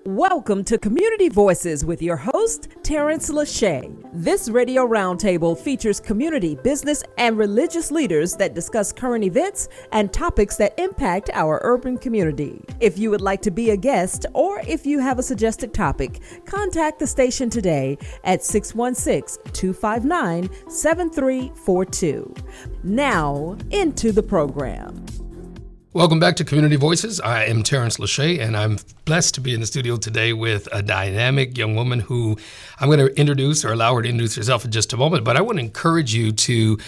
Welcome to Community Voices with your host, Tarence Lauchie. This radio roundtable features community, business, and religious leaders that discuss current events and topics that impact our urban community. If you would like to be a guest or if you have a suggested topic, contact the station today at 616-259-7342. Now, into the program. Welcome back to Community Voices. I am Tarence Lauchie, and I'm blessed to be in the studio today with a dynamic young woman who I'm going to introduce or allow her to introduce herself in just a moment. But I want to encourage you to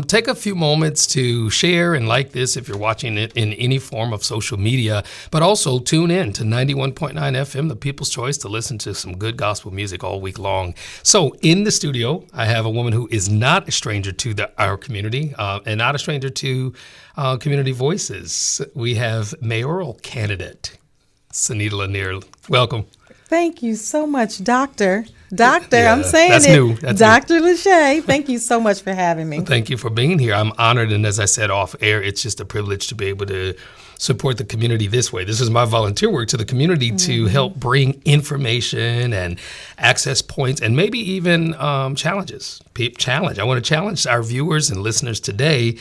take a few moments to share and like this if you're watching it in any form of social media, but also tune in to 91.9 FM, the People's Choice, to listen to some good gospel music all week long. So in the studio, I have a woman who is not a stranger to our community and not a stranger to Community Voices. We have mayoral candidate Senita Lenear. Welcome. Thank you so much, Doctor. Yeah, I'm saying that's it. New. That's Dr. Lauchie, thank you so much for having me. Thank you for being here. I'm honored, and as I said off air, it's just a privilege to be able to support the community this way. This is my volunteer work to the community to help bring information and access points and maybe even challenges. I want to challenge our viewers and listeners today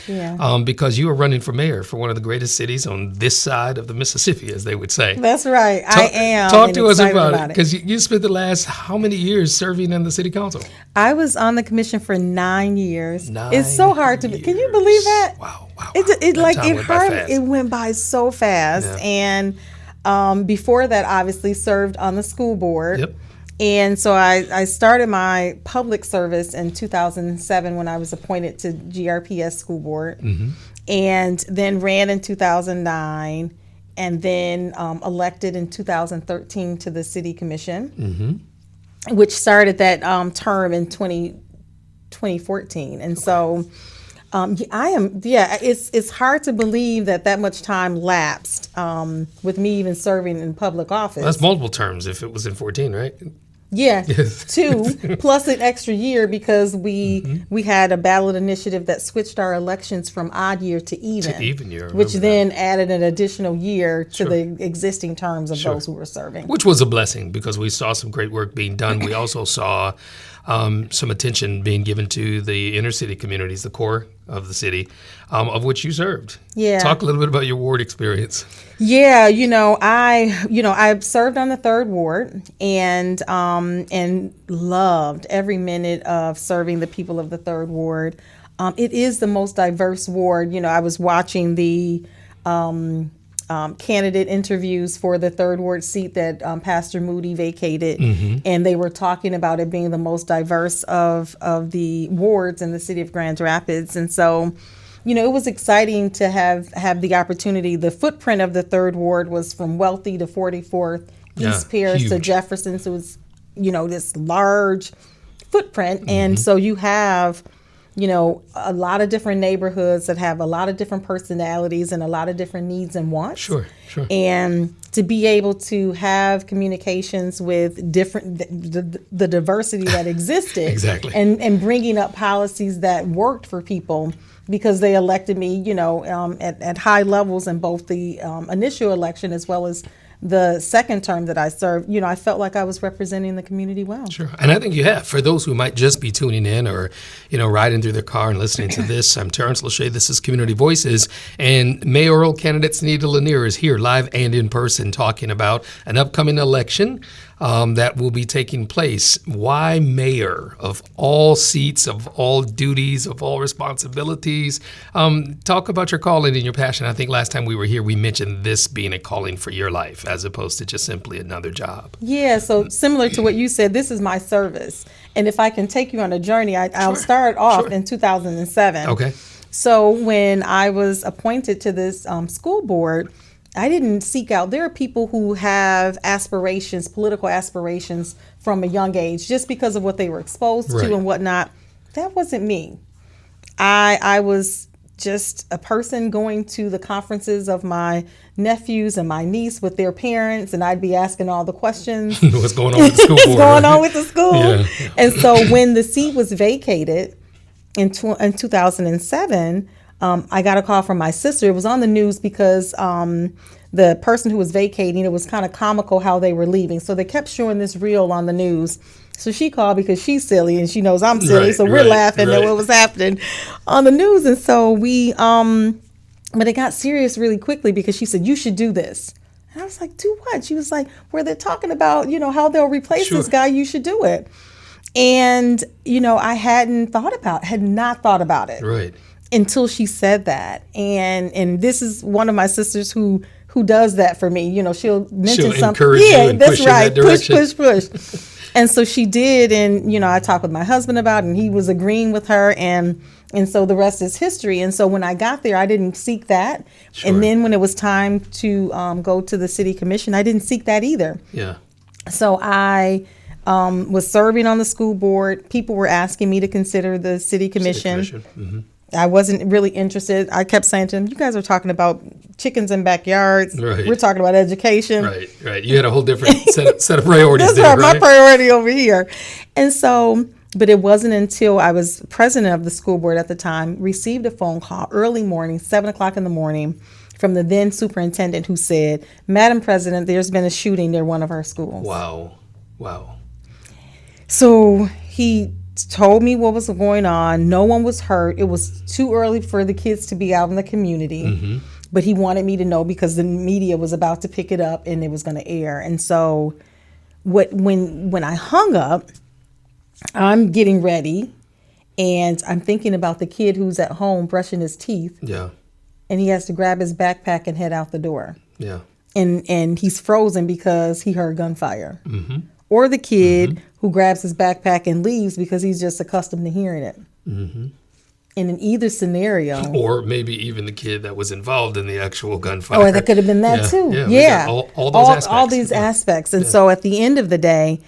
because you are running for mayor for one of the greatest cities on this side of the Mississippi, as they would say. That's right. I am. Talk to us about it, because you spent the last how many years serving in the city council? I was on the commission for 9 years. It's so hard to be. Can you believe that? Wow. It went by so fast. Yeah. And before that, obviously served on the school board. Yep. And so I started my public service in 2007 when I was appointed to GRPS school board, and then ran in 2009, and then elected in 2013 to the city commission, which started that term in 2014. And so it's hard to believe that much time lapsed with me even serving in public office. Well, that's multiple terms if it was in 14, right? Yeah, 2 plus an extra year because we had a ballot initiative that switched our elections from odd year to even year, which then added an additional year to the existing terms of those who were serving. Which was a blessing because we saw some great work being done. We also saw some attention being given to the inner city communities, the core of the city, of which you served. Yeah. Talk a little bit about your ward experience. Yeah, I served on the 3rd ward and loved every minute of serving the people of the 3rd ward. It is the most diverse ward. I was watching the candidate interviews for the 3rd ward seat that Pastor Moody vacated, and they were talking about it being the most diverse of the wards in the city of Grand Rapids. And so, it was exciting to have the opportunity. The footprint of the 3rd ward was from Wealthy to 44th, East Pierce to Jefferson. So it was, this large footprint. And so you have a lot of different neighborhoods that have a lot of different personalities and a lot of different needs and wants. Sure. And to be able to have communications with the diversity that existed exactly. and bringing up policies that worked for people because they elected me, at high levels in both the initial election as well as the second term that I served. I felt like I was representing the community well. Sure. And I think you have. For those who might just be tuning in or, riding through their car and listening to this, I'm Tarence Lauchie. This is Community Voices. And mayoral candidate Senita Lenear is here live and in person talking about an upcoming election that will be taking place. Why mayor of all seats, of all duties, of all responsibilities? Talk about your calling and your passion. I think last time we were here, we mentioned this being a calling for your life as opposed to just simply another job. Yeah, so similar to what you said, this is my service. And if I can take you on a journey, I'll start off in 2007. Okay. So when I was appointed to this school board, I didn't seek out. There are people who have aspirations, political aspirations from a young age, just because of what they were exposed to and whatnot. That wasn't me. I was just a person going to the conferences of my nephews and my niece with their parents, and I'd be asking all the questions. What's going on with the school board? What's going on with the school? Yeah. And so when the seat was vacated in 2007, I got a call from my sister. It was on the news because the person who was vacating, it was kind of comical how they were leaving. So they kept showing this reel on the news. So she called because she's silly and she knows I'm silly. Right, So we're laughing at right. what was happening on the news. And so we, but it got serious really quickly because she said, you should do this. And I was like, do what? She was like, where they're talking about, how they'll replace this guy, you should do it. And, I had not thought about it. Right. Until she said that. And this is one of my sisters who does that for me. She'll mention something. Encourage you and that's push right. You in that direction. Push. And so she did. And, I talked with my husband about it and he was agreeing with her. And so the rest is history. And so when I got there, I didn't seek that. Sure. And then when it was time to go to the city commission, I didn't seek that either. Yeah. So I was serving on the school board. People were asking me to consider the city commission. Mm-hmm. I wasn't really interested. I kept saying to them, you guys are talking about chickens in backyards. Right. We're talking about education. Right. You had a whole different set of priorities. That's there, right, my priority over here. And so, but it wasn't until I was president of the school board at the time, received a phone call early morning, 7:00 in the morning, from the then superintendent who said, Madam President, there's been a shooting near one of our schools. Wow. So he told me what was going on. No one was hurt. It was too early for the kids to be out in the community. Mm-hmm. But he wanted me to know because the media was about to pick it up and it was going to air. And so when I hung up, I'm getting ready and I'm thinking about the kid who's at home brushing his teeth. Yeah. And he has to grab his backpack and head out the door. Yeah. And he's frozen because he heard gunfire. Mm-hmm. Or the kid who grabs his backpack and leaves because he's just accustomed to hearing it. Mm-hmm. And in either scenario. Or maybe even the kid that was involved in the actual gunfire. Or that could have been that too. Yeah. All those aspects. All these aspects. And so at the end of the day,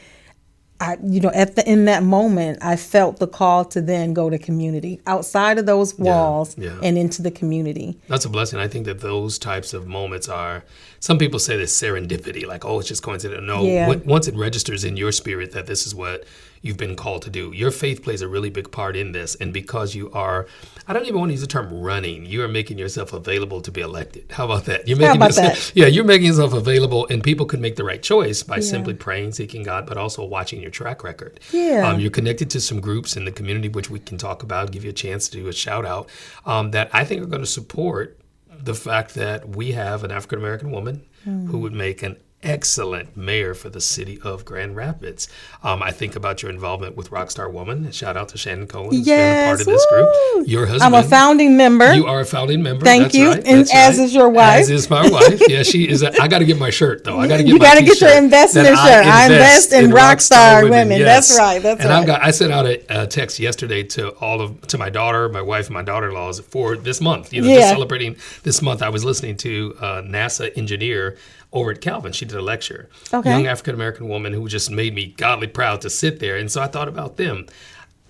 in that moment, I felt the call to then go to community outside of those walls and into the community. That's a blessing. I think that those types of moments are, some people say this serendipity, like, it's just coincidental. No, once it registers in your spirit that this is what you've been called to do, your faith plays a really big part in this. And because you are, I don't even want to use the term running, you are making yourself available to be elected. How about that? You're making yourself available, and people can make the right choice by simply praying, seeking God, but also watching your track record. Yeah. You're connected to some groups in the community, which we can talk about, give you a chance to do a shout out, that I think are going to support the fact that we have an African American woman who would make an excellent mayor for the city of Grand Rapids. I think about your involvement with Rockstar Woman. Shout out to Shannon Cohen, who's been a part of this group. Your husband. I'm a founding member. You are a founding member. Thank you. Right. And as is your wife. As is my wife. Yeah, she is. I got to get my shirt though. I got to get. You got to get your investment shirt. I invest in Rockstar Women. Yes. That's right. That's and right. I sent out a text yesterday to my daughter, my wife, and my daughter-in-laws for this month. Just celebrating this month. I was listening to NASA engineer over at Calvin. She did a lecture. Okay. Young African-American woman who just made me godly proud to sit there. And so I thought about them.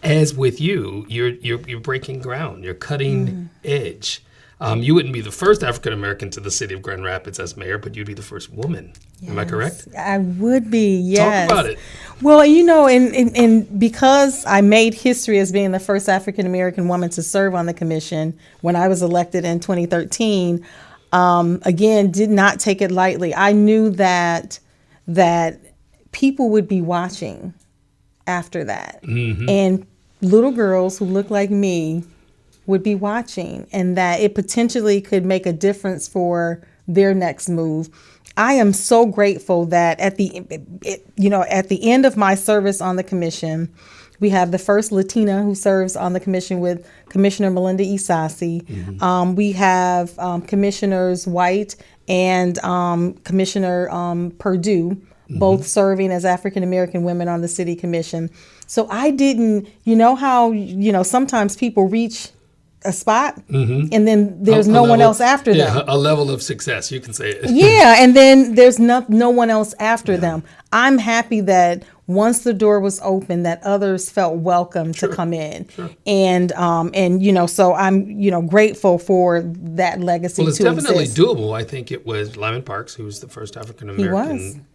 As with you, you're breaking ground. You're cutting edge. You wouldn't be the first African-American to the city of Grand Rapids as mayor, but you'd be the first woman. Am I correct? I would be, yes. Talk about it. Well, and because I made history as being the first African-American woman to serve on the commission when I was elected in 2013, again, did not take it lightly. I knew that people would be watching after that. Mm-hmm. And little girls who look like me would be watching, and that it potentially could make a difference for their next move. I am so grateful that at the end of my service on the commission, we have the first Latina who serves on the commission with Commissioner Melinda Isasi. Mm-hmm. We have Commissioners White and Commissioner Perdue, both serving as African American women on the city commission. So I didn't, how sometimes people reach a spot and then there's no one else after them. Yeah, a level of success, you can say it. Yeah, and then there's no one else after them. I'm happy that once the door was open, that others felt welcome to come in. Sure. And so I'm, grateful for that legacy. Well, it's definitely doable. I think it was Lyman Parks, who was the first African American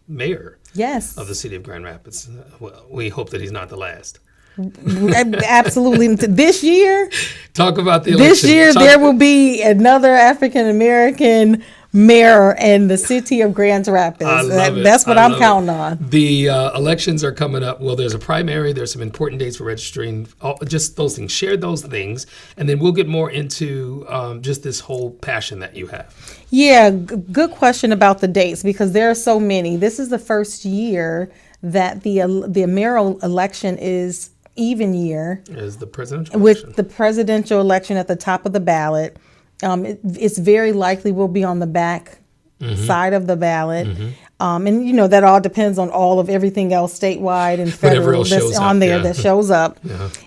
mayor of the city of Grand Rapids. Well, we hope that he's not the last. Absolutely. This year, talk about the election. This year, there will be another African American mayor in the city of Grand Rapids. I love it. That's what I I'm love counting it. on. The elections are coming up. Well, there's a primary. There's some important dates for registering. Just those things. Share those things, and then we'll get more into just this whole passion that you have. Yeah, good question about the dates, because there are so many. This is the first year that the mayoral election is even year As the presidential election. with the presidential election at the top of the ballot. It's very likely we'll be on the back side of the ballot. And you know, that all depends on all of everything else statewide and federal that's on there that shows up.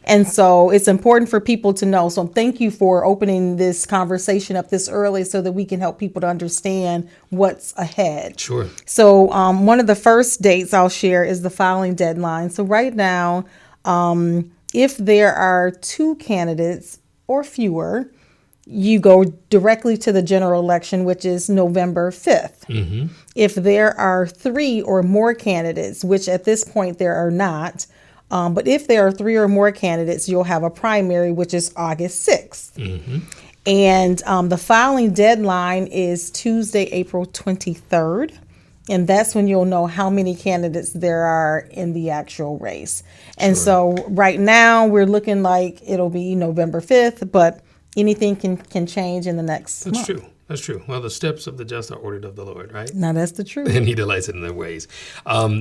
And so it's important for people to know. So thank you for opening this conversation up this early so that we can help people to understand what's ahead. Sure. So one of the first dates I'll share is the filing deadline. So right now, if there are 2 candidates or fewer, you go directly to the general election, which is November 5th. If there are 3 or more candidates, which at this point there are not, but if there are 3 or more candidates, you'll have a primary, which is August 6th. And the filing deadline is Tuesday, April 23rd. And that's when you'll know how many candidates there are in the actual race. And so right now we're looking like it'll be November 5th, but anything can change in the next month. That's true. That's true. Well, the steps of the just are ordered of the Lord, right? Now that's the truth. And he delights in their ways.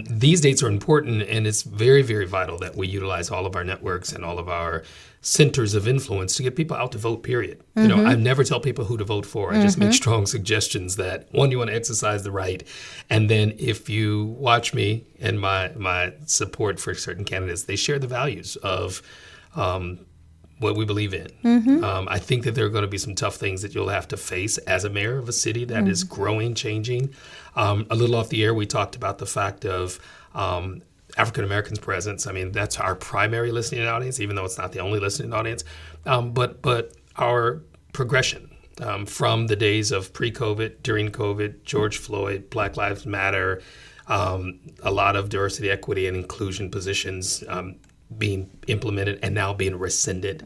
These dates are important, and it's very, very vital that we utilize all of our networks and all of our centers of influence to get people out to vote, period. You know, I never tell people who to vote for. I just make strong suggestions that, one, you want to exercise the right. And then if you watch me and my support for certain candidates, they share the values of what we believe in. I think that there are going to be some tough things that you'll have to face as a mayor of a city that is growing, changing. A little off the air, we talked about the fact of African Americans' presence. I mean, that's our primary listening audience, even though it's not the only listening audience. But our progression from the days of pre-COVID, during COVID, George Floyd, Black Lives Matter, a lot of diversity, equity, and inclusion positions being implemented and now being rescinded.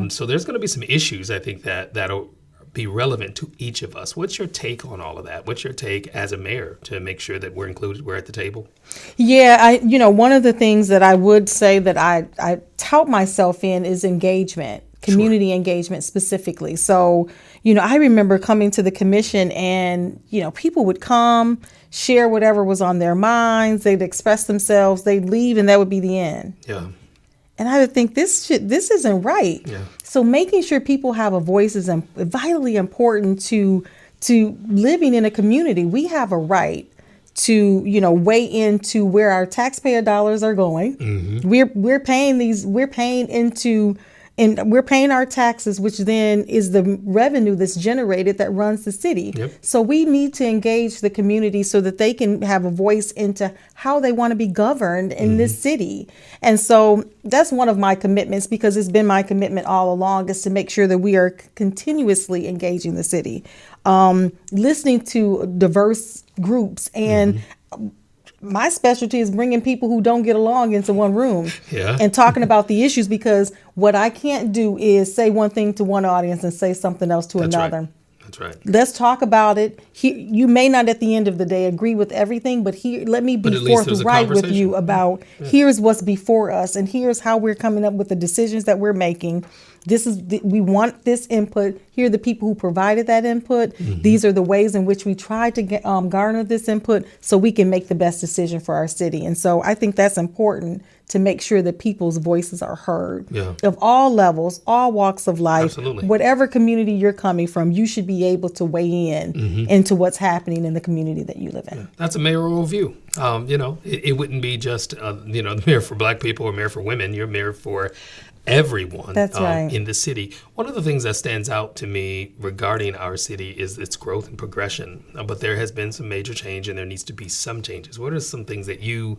So there's going to be some issues, I think, that'll be relevant to each of us. What's your take on all of that? What's your take as a mayor to make sure that we're included, we're at the table? Yeah, one of the things that I would say that I tout myself in is engagement, community engagement specifically. So, I remember coming to the commission and, people would come, share whatever was on their minds, they'd express themselves, they'd leave, and that would be the end. Yeah. And I would think this isn't right. Yeah. So making sure people have a voice is vitally important to living in a community. We have a right to, weigh into where our taxpayer dollars are going. We're paying our taxes, which then is the revenue that's generated that runs the city. So we need to engage the community so that they can have a voice into how they want to be governed in this city. And so that's one of my commitments, because it's been my commitment all along, is to make sure that we are continuously engaging the city, listening to diverse groups. And my specialty is bringing people who don't get along into one room and talking about the issues, because what I can't do is say one thing to one audience and say something else to another. Right. That's right. Let's talk about it. You may not at the end of the day agree with everything, but let me be forthright with you about here's what's before us, and here's how we're coming up with the decisions that we're making. We want this input. Here are the people who provided that input. These are the ways in which we try to garner this input so we can make the best decision for our city. And so I think that's important, to make sure that people's voices are heard of all levels, all walks of life. Absolutely. Whatever community you're coming from, you should be able to weigh in into what's happening in the community that you live in. That's a mayoral view. It wouldn't be just, the mayor for Black people or mayor for women. You're mayor for everyone. That's right. In the city. One of the things that stands out to me regarding our city is its growth and progression. But there has been some major change, and there needs to be some changes. What are some things that you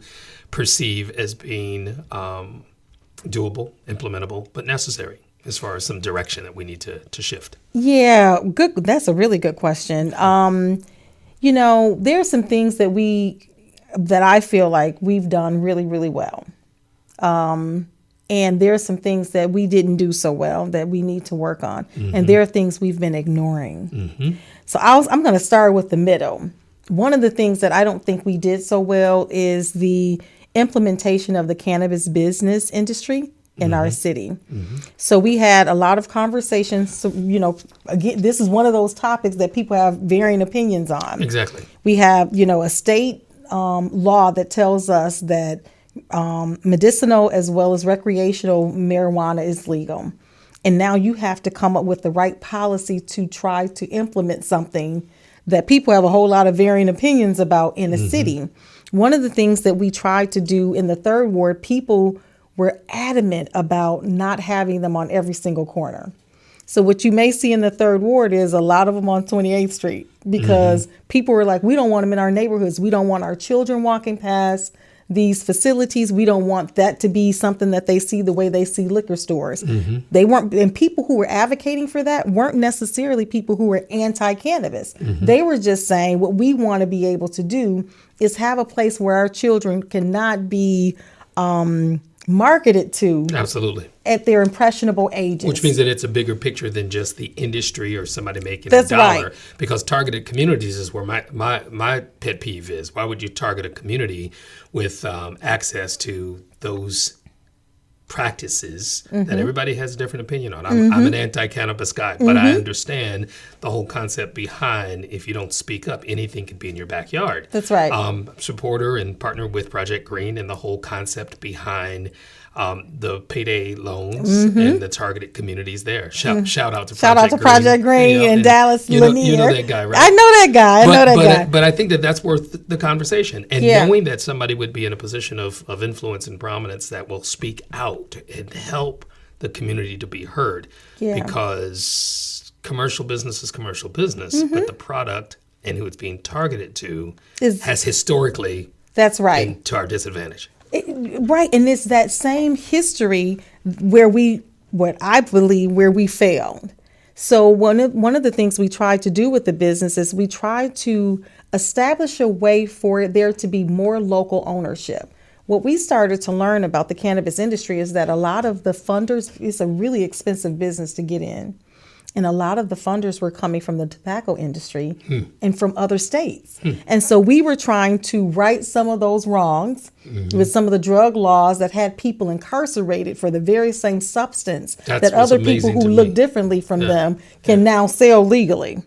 perceive as being doable, implementable, but necessary, as far as some direction that we need to shift? Yeah, good. That's a really good question. There are some things that I feel like we've done really, really well. And there are some things that we didn't do so well that we need to work on. And there are things we've been ignoring. So I'm going to start with the middle. One of the things that I don't think we did so well is the implementation of the cannabis business industry in our city. So we had a lot of conversations. So, again, this is one of those topics that people have varying opinions on. Exactly. We have, a state law that tells us that medicinal as well as recreational marijuana is legal. And now you have to come up with the right policy to try to implement something that people have a whole lot of varying opinions about in a city. One of the things that we tried to do in the third ward, people were adamant about not having them on every single corner. So what you may see in the third ward is a lot of them on 28th Street because people were like, we don't want them in our neighborhoods. We don't want our children walking past these facilities. We don't want that to be something that they see the way they see liquor stores. They weren't, and people who were advocating for that weren't necessarily people who were anti-cannabis. They were just saying what we want to be able to do is have a place where our children cannot be marketed to. Absolutely. At their impressionable ages. Which means that it's a bigger picture than just the industry or somebody making That's a dollar. right. Because targeted communities is where my pet peeve is. Why would you target a community with access to those practices that everybody has a different opinion on? I'm an anti-cannabis guy, but I understand the whole concept behind if you don't speak up, anything could be in your backyard. That's right. Supporter and partner with Project Green and the whole concept behind the payday loans and the targeted communities there. Shout out to Project Green and Dallas Lenear. You know that guy, right? I know that guy. But I think that's worth the conversation. And knowing that somebody would be in a position of influence and prominence that will speak out and help the community to be heard. Yeah. Because commercial business is commercial business, but the product and who it's being targeted to has historically been to our disadvantage. Right, and it's that same history where we failed. So one of the things we tried to do with the business is we tried to establish a way for there to be more local ownership. What we started to learn about the cannabis industry is that a lot of the funders, it's a really expensive business to get in. And a lot of the funders were coming from the tobacco industry and from other states. And so we were trying to right some of those wrongs with some of the drug laws that had people incarcerated for the very same substance that other people who look differently from them can now sell legally.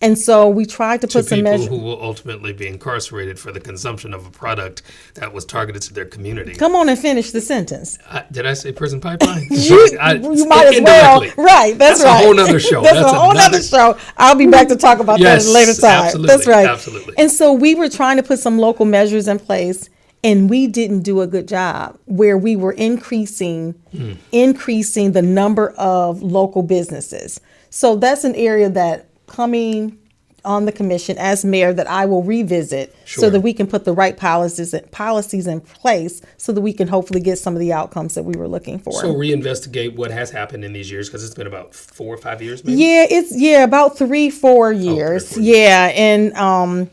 And so we tried to put some measures. People who will ultimately be incarcerated for the consumption of a product that was targeted to their community. Come on and finish the sentence. Did I say prison pipeline? you might as well. Right, that's right. A whole nother show. That's a whole other show. I'll be back to talk about that at a later time. Absolutely, that's right. Absolutely. And so we were trying to put some local measures in place, and we didn't do a good job where we were increasing the number of local businesses. So that's an area that coming on the commission as mayor that I will revisit so that we can put the right policies in place so that we can hopefully get some of the outcomes that we were looking for. So reinvestigate what has happened in these years, because it's been about 4 or 5 years maybe? Yeah, it's about 3-4 years. Yeah, and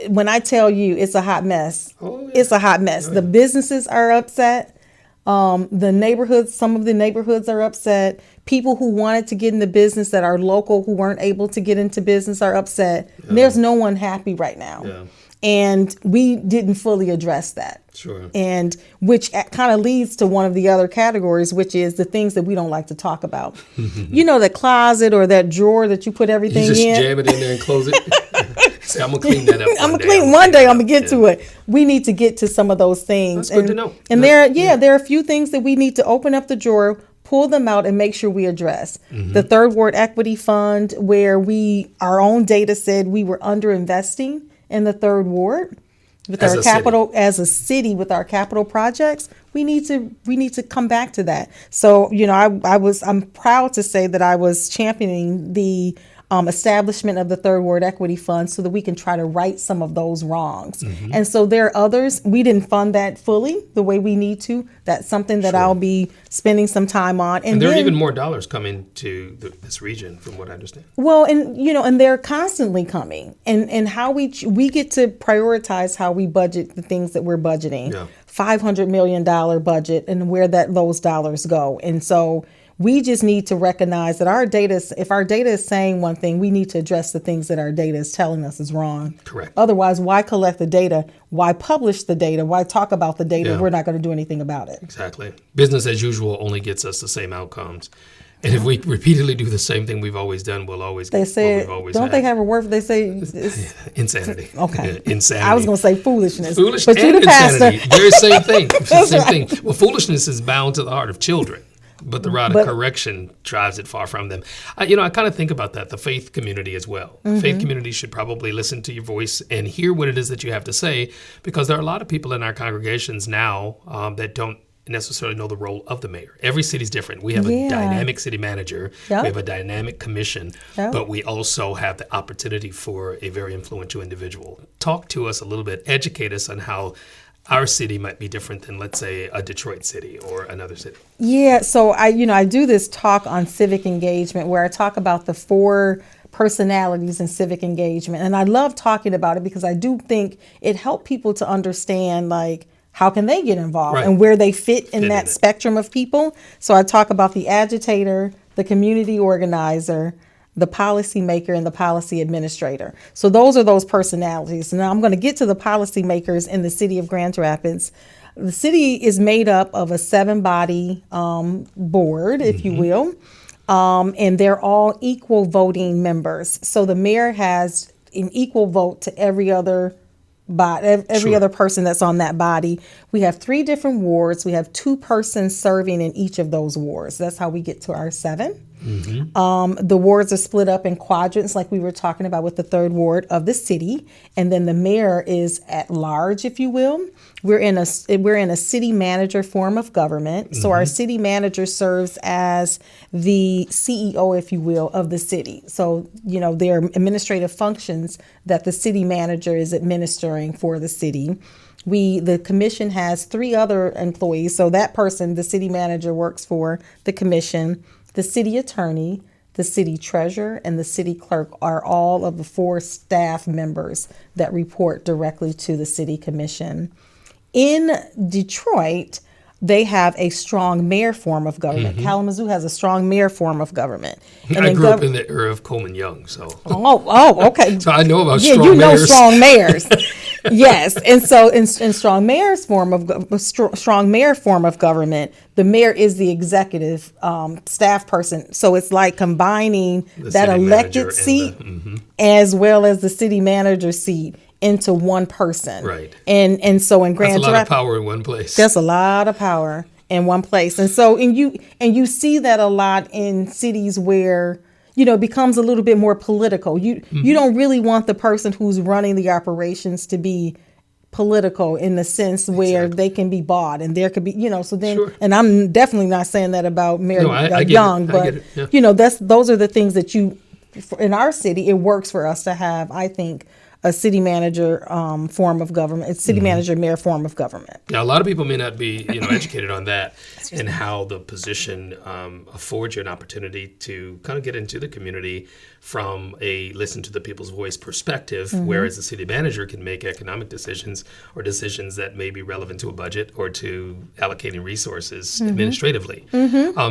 when I tell you it's a hot mess, it's a hot mess. The businesses are upset. The neighborhoods, some of the neighborhoods are upset. People who wanted to get into business that are local who weren't able to get into business are upset. Yeah. There's no one happy right now. Yeah. And we didn't fully address that. Sure. And which kind of leads to one of the other categories, which is the things that we don't like to talk about. You know, the closet or that drawer that you put everything in. You just jam it in there and close it. Say, I'm going to clean that up. I'm going to get to it. We need to get to some of those things. That's good to know. And there are a few things that we need to open up the drawer, pull them out, and make sure we address. The Third Ward Equity Fund, where our own data said we were underinvesting in the Third Ward with our capital as a city with our capital projects. We need to come back to that. So, I'm proud to say that I was championing the establishment of the Third Ward Equity Fund so that we can try to right some of those wrongs. And so there are others. We didn't fund that fully the way we need to. That's something that I'll be spending some time on. And there are even more dollars coming to this region, from what I understand. Well, and they're constantly coming. And how we get to prioritize how we budget the things that we're budgeting. Yeah. $500 million budget and where those dollars go. And so We just need to recognize that if our data is saying one thing, we need to address the things that our data is telling us is wrong. Correct. Otherwise, why collect the data? Why publish the data? Why talk about the data? Yeah. We're not going to do anything about it. Exactly. Business as usual only gets us the same outcomes. And if we repeatedly do the same thing we've always done, we'll always They get say, what we've always don't had. they have a word? They say it's Insanity. Okay. Yeah, insanity. I was going to say foolishness. Foolish but and you're the pastor. insanity. Very same thing. That's Same right. thing. Well, foolishness is bound to the heart of children, but the rod of correction drives it far from them. I kind of think about that, the faith community as well. Faith community should probably listen to your voice and hear what it is that you have to say, because there are a lot of people in our congregations now that don't necessarily know the role of the mayor. Every city's different. We have a dynamic city manager. Yep. We have a dynamic commission, Yep. but we also have the opportunity for a very influential individual. Talk to us a little bit, educate us on how our city might be different than, let's say, a Detroit city or another city. Yeah, so I do this talk on civic engagement where I talk about the 4 personalities in civic engagement. And I love talking about it because I do think it helped people to understand, like, how can they get involved Right. and where they fit in that it. spectrum of people. So I talk about the agitator, the community organizer, the policymaker, and the policy administrator. So those are those personalities. Now I'm going to get to the policymakers in the city of Grand Rapids. The city is made up of a 7-body board, if you will, and they're all equal voting members. So the mayor has an equal vote to every other Sure. other person that's on that body. We have 3 different wards. We have 2 persons serving in each of those wards. That's how we get to our 7. The wards are split up in quadrants, like we were talking about with the 3rd ward of the city, and then the mayor is at large, if you will. We're in a city manager form of government. So our city manager serves as the CEO, if you will, of the city. So, there are administrative functions that the city manager is administering for the city. The commission has 3 other employees. So that person, the city manager, works for the commission. The city attorney, the city treasurer, and the city clerk are all of the 4 staff members that report directly to the city commission. In Detroit, they have a strong mayor form of government. Kalamazoo has a strong mayor form of government. And I grew up in the era of Coleman Young, so okay. so I know about Yeah, strong you know mayors. strong mayors. Yes, and so in strong mayor's form of strong mayor form of government, the mayor is the executive staff person. So it's like combining The that city elected manager seat and as well as the city manager seat into one person. Right. And so in Grand That's a lot of Rapids, power in one place. that's a lot of power in one place. And so you see that a lot in cities where it becomes a little bit more political. You don't really want the person who's running the operations to be political in the sense where they can be bought and there could be, so then, Sure. and I'm definitely not saying that about Mayor No, I get Young, it. I but get it. Yeah. those are the things that in our city, it works for us to have, I think, a city manager form of government, a city manager mayor form of government. Now, a lot of people may not be, educated on that and how the position affords you an opportunity to kind of get into the community from a listen to the people's voice perspective, whereas the city manager can make economic decisions or decisions that may be relevant to a budget or to allocating resources administratively.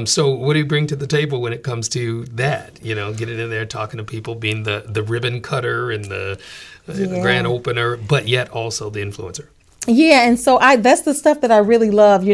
So what do you bring to the table when it comes to that? Getting in there, talking to people, being the ribbon cutter and the grand opener, but yet also the influencer. Yeah, and so that's the stuff that I really love.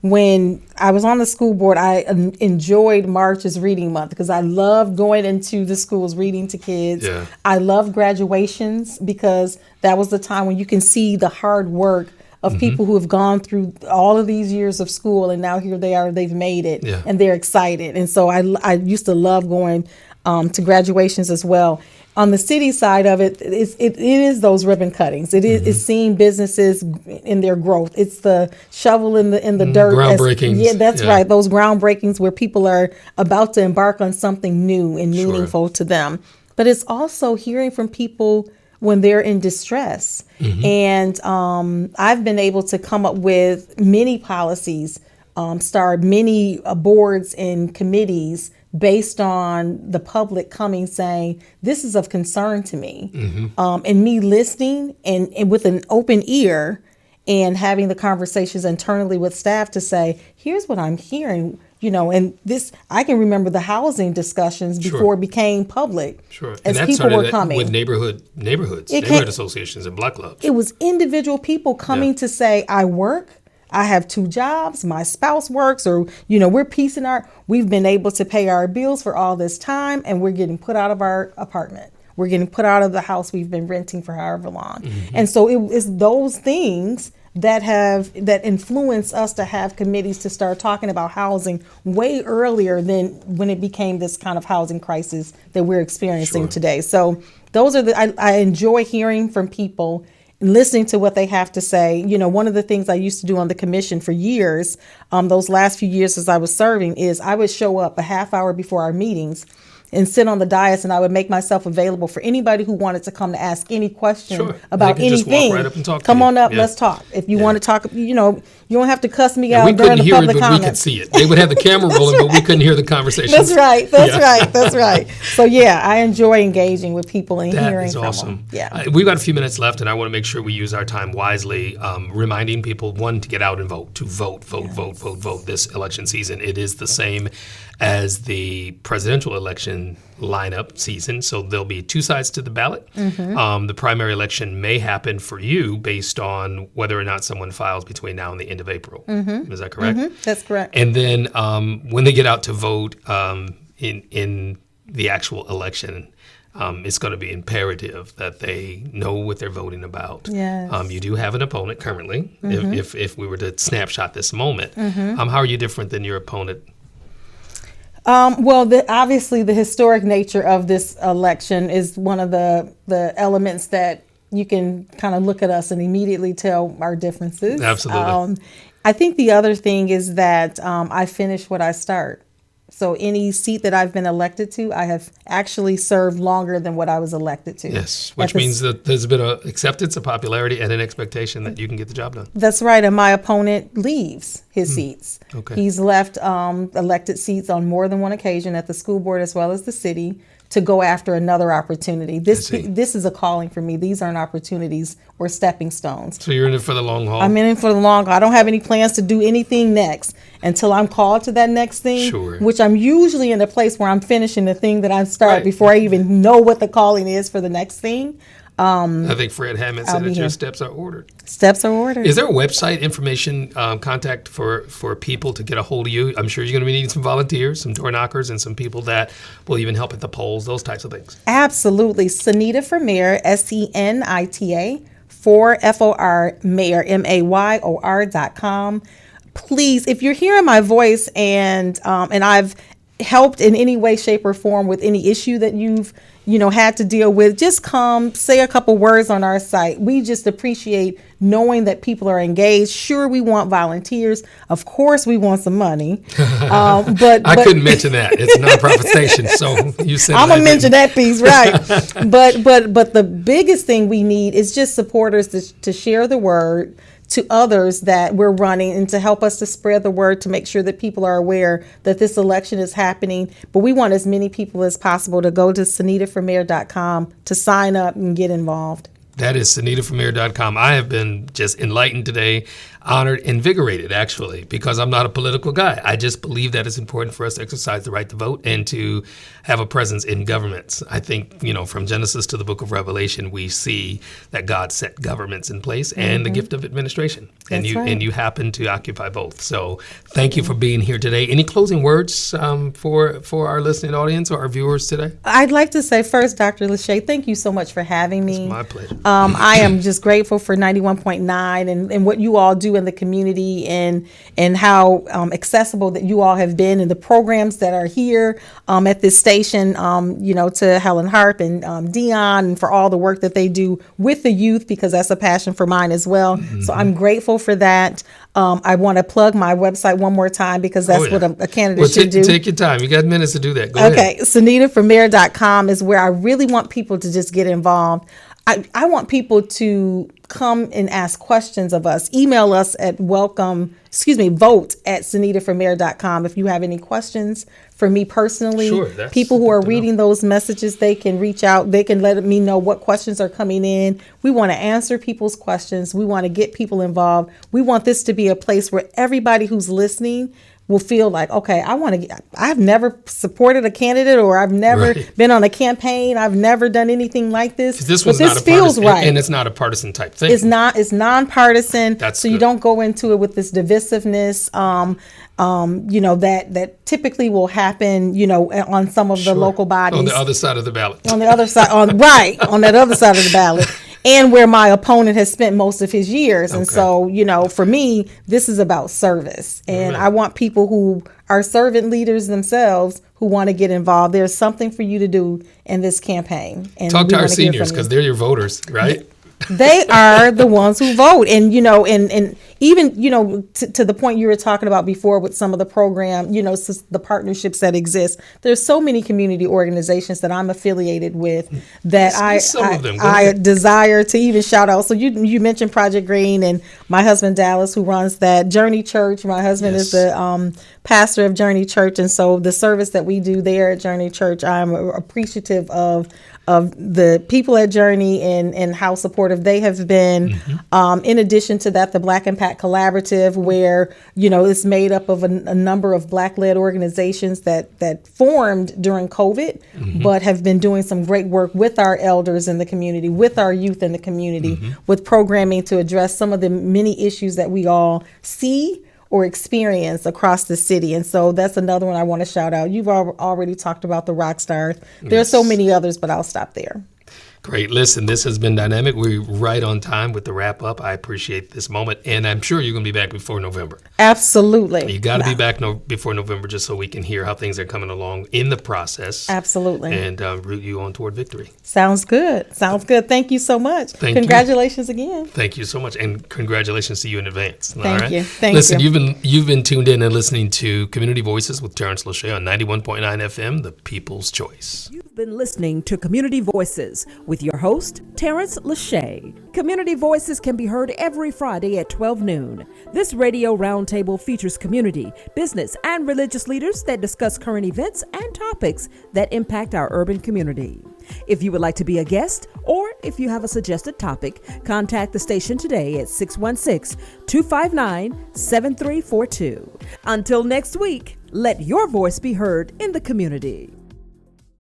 When I was on the school board, I enjoyed March as Reading Month because I loved going into the schools reading to kids. Yeah. I love graduations because that was the time when you can see the hard work of people who have gone through all of these years of school and now here they are, they've made it and they're excited. And so I used to love going to graduations as well. On the city side of it, it is those ribbon cuttings. It is it's seeing businesses in their growth. It's the shovel in the dirt. Groundbreakings. Yeah, that's right. Those groundbreakings where people are about to embark on something new and meaningful to them. But it's also hearing from people when they're in distress. And I've been able to come up with many policies, start many boards and committees based on the public coming saying, this is of concern to me. And me listening and with an open ear and having the conversations internally with staff to say, here's what I'm hearing. And this, I can remember the housing discussions before it became public. Sure. As and people were coming with neighborhood associations and black clubs. It was individual people coming to say, I work, I have 2 jobs, my spouse works, or, we've been able to pay our bills for all this time, and we're getting put out of our apartment. We're getting put out of the house we've been renting for however long. Mm-hmm. And so it's those things that influence us to have committees to start talking about housing way earlier than when it became this kind of housing crisis that we're experiencing today. So those are I enjoy hearing from people and listening to what they have to say. One of the things I used to do on the commission for years, those last few years as I was serving, is I would show up a half hour before our meetings and sit on the dais, and I would make myself available for anybody who wanted to come to ask any question about anything. Just walk right up and talk come on up, let's talk. If you want to talk, you don't have to cuss me out during the public comment. We could see it. They would have the camera rolling, but we couldn't hear the conversation. That's right. That's right. So I enjoy engaging with people and hearing from them. Yeah. We've got a few minutes left, and I want to make sure we use our time wisely, reminding people, one, to get out and vote, to vote this election season. It is the same as the presidential election lineup season. So there'll be 2 sides to the ballot. Mm-hmm. The primary election may happen for you based on whether or not someone files between now and the end of April. Mm-hmm. Is that correct? Mm-hmm. That's correct. And then when they get out to vote in the actual election, it's going to be imperative that they know what they're voting about. Yes. You do have an opponent currently. Mm-hmm. If we were to snapshot this moment, mm-hmm. How are you different than your opponent? Obviously, the historic nature of this election is one of the elements that you can kind of look at us and immediately tell our differences. Absolutely. I think the other thing is that I finish what I start. So any seat that I've been elected to, I have actually served longer than what I was elected to. Yes, which means that there's been an acceptance, a popularity, and an expectation that you can get the job done. That's right. And my opponent leaves his seats. Okay. He's left elected seats on more than one occasion at the school board as well as the city to go after another opportunity. This is a calling for me. These aren't opportunities or stepping stones. So you're in it for the long haul? I'm in it for the long haul. I don't have any plans to do anything next until I'm called to that next thing, which I'm usually in a place where I'm finishing the thing that I started before I even know what the calling is for the next thing. I think Fred Hammond said that your steps are ordered. Steps are ordered. Is there a website information contact for people to get a hold of you? I'm sure you're going to be needing some volunteers, some door knockers, and some people that will even help at the polls, those types of things. Absolutely. Senita for Mayor, SENITA, for FOR, Mayor, MAYOR.com. Please, if you're hearing my voice and I've helped in any way, shape, or form with any issue that you've had to deal with, just come say a couple words on our site. We just appreciate knowing that people are engaged. Sure, we want volunteers. Of course, we want some money. But I couldn't mention that. It's a nonprofit station, so you said I'm gonna mention that piece, right? but the biggest thing we need is just supporters to share the word to others that we're running and to help us to spread the word to make sure that people are aware that this election is happening. But we want as many people as possible to go to senitaformayor.com to sign up and get involved. That is senitaformayor.com. I have been just enlightened today, honored, invigorated, actually, because I'm not a political guy. I just believe that it's important for us to exercise the right to vote and to have a presence in governments. I think, from Genesis to the book of Revelation, we see that God set governments in place and the gift of administration. And you happen to occupy both. So thank you for being here today. Any closing words for our listening audience or our viewers today? I'd like to say first, Dr. Lauchie, thank you so much for having me. It's my pleasure. I am just grateful for 91.9 and what you all do in the community and how accessible that you all have been and the programs that are here at this station, to Helen Harp and Dion and for all the work that they do with the youth, because that's a passion for mine as well. Mm-hmm. So I'm grateful for that. I want to plug my website one more time because that's what a candidate should do. Take your time. You got minutes to do that. Go ahead. Okay. senitaformayor.com is where I really want people to just get involved. I want people to come and ask questions of us. Email us at vote at senitaformayor.com if you have any questions for me personally. Sure, people who are reading those messages, they can reach out. They can let me know what questions are coming in. We want to answer people's questions. We want to get people involved. We want this to be a place where everybody who's listening will feel like, okay, I've never supported a candidate, or I've never been on a campaign. I've never done anything like this. This was but not this a feels partisan, right. And it's not a partisan type thing. It's nonpartisan. That's so good. You don't go into it with this divisiveness, that typically will happen, on some of the local bodies. On the other side of the ballot. On the other side, on that other side of the ballot. And where my opponent has spent most of his years. And so, for me, this is about service. And I want people who are servant leaders themselves who want to get involved. There's something for you to do in this campaign. And talk to our seniors, because they're your voters, right? They are the ones who vote. And, and even, to the point you were talking about before with some of the program, the partnerships that exist. There's so many community organizations that I'm affiliated with that I desire to even shout out. So you mentioned Project Green, and my husband Dallas, who runs that. Journey Church. My husband is the pastor of Journey Church. And so the service that we do there at Journey Church, I'm appreciative of the people at Journey and how supportive they have been. In addition to that, the Black Impact Collaborative, where, it's made up of a number of Black-led organizations that formed during COVID, but have been doing some great work with our elders in the community, with our youth in the community, with programming to address some of the many issues that we all see or experience across the city. And so that's another one I want to shout out. You've already talked about the rock stars. There are so many others, but I'll stop there. Great. Listen, this has been dynamic. We're right on time with the wrap up. I appreciate this moment, and I'm sure you're going to be back before November. Absolutely. You got to be back before November, just so we can hear how things are coming along in the process. Absolutely. And root you on toward victory. Sounds good. Thank you so much. Congratulations again. Thank you so much, and congratulations to you in advance. Thank you. Listen, you've been tuned in and listening to Community Voices with Tarence Lauchie on 91.9 FM, The People's Choice. You've been listening to Community Voices with your host, Tarence Lauchie. Community Voices can be heard every Friday at 12 noon. This radio roundtable features community, business, and religious leaders that discuss current events and topics that impact our urban community. If you would like to be a guest, or if you have a suggested topic, contact the station today at 616-259-7342. Until next week, let your voice be heard in the community.